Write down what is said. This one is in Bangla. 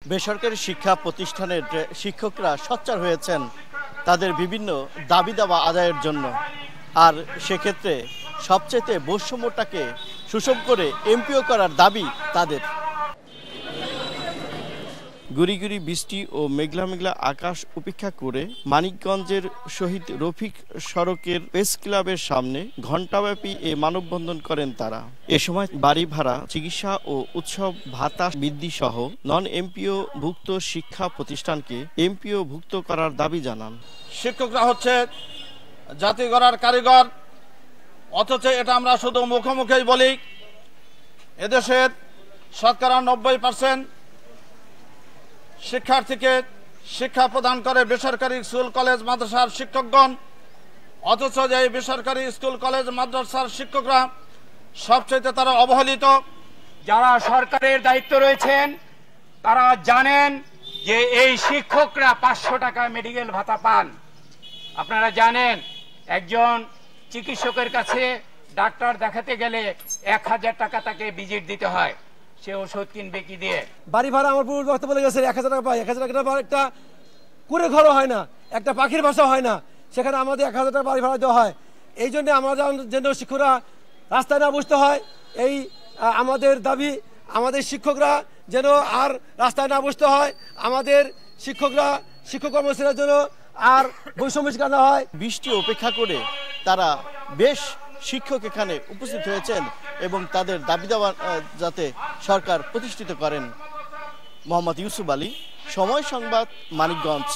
বেসরকারি শিক্ষা প্রতিষ্ঠানের শিক্ষকরা সোচ্চার হয়েছেন তাদের বিভিন্ন দাবি দাবা আদায়ের জন্য। আর সেক্ষেত্রে সবচেয়ে বৈষম্যটাকে সুষম করে এমপিও করার দাবি তাদের। গুড়ি গুড়ি বৃষ্টি ও মেঘলা মেঘলা আকাশ উপেক্ষা করে মানিকগঞ্জের শহীদ রফিক সড়কের প্রেস ক্লাবের সামনে ঘণ্টাব্যাপী এ মানববন্ধন করেন তারা। এ সময় বাড়ি ভাড়া, চিকিৎসা ও উৎসব ভাতা বৃদ্ধি সহ নন এমপিও ভুক্ত শিক্ষা প্রতিষ্ঠানকে এমপিও ভুক্ত করার দাবি জানান। শিক্ষকরা হচ্ছে জাতি গড়ার কারিগর, অথচ এটা আমরা শুধু মুখোমুখি বলি। এদেশের শতকরা 90% শিক্ষার্থীকে শিক্ষা প্রদান করে বেসরকারি স্কুল কলেজ মাদ্রাসার শিক্ষকগণ, অথচ এই বেসরকারি স্কুল কলেজ মাদ্রাসার শিক্ষকরা সবচেয়ে তারা অবহেলিত। যারা সরকারের দায়িত্ব রয়েছেন তারা জানেন যে এই শিক্ষকরা 500 টাকা মেডিকেল ভাতা পান। আপনারা জানেন একজন চিকিৎসকের কাছে ডাক্তার দেখাতে গেলে 1000 টাকা তাকে ভিজিট দিতে হয়, সে ওষুধ কিনবে কি দিয়ে? বাড়ি ভাড়া আমার পূর্ব বক্তব্য বলে গেছে 1000 টাকা পাই। 1000 টাকা একটা কুড়ে ঘরও হয় না, একটা পাখির বাসা হয় না, সেখানে আমাদের 1000 টাকা বাড়ি ভাড়া দেওয়া হয়। এই জন্য আমাদের যেন শিক্ষকরা রাস্তায় না বসতে হয়, এই আমাদের দাবি। আমাদের শিক্ষকরা যেন আর রাস্তায় না বসতে হয়, আমাদের শিক্ষকরা শিক্ষক কর্মচারীরা যেন আর বৈষম্য শিকার না হয়। বৃষ্টি উপেক্ষা করে তারা বেশ শিক্ষক এখানে উপস্থিত হয়েছেন এবং তাদের দাবি দাবা যাতে সরকার প্রতিষ্ঠিত করেন। মোহাম্মদ ইউসুফ আলী, সময় সংবাদ, মানিকগঞ্জ।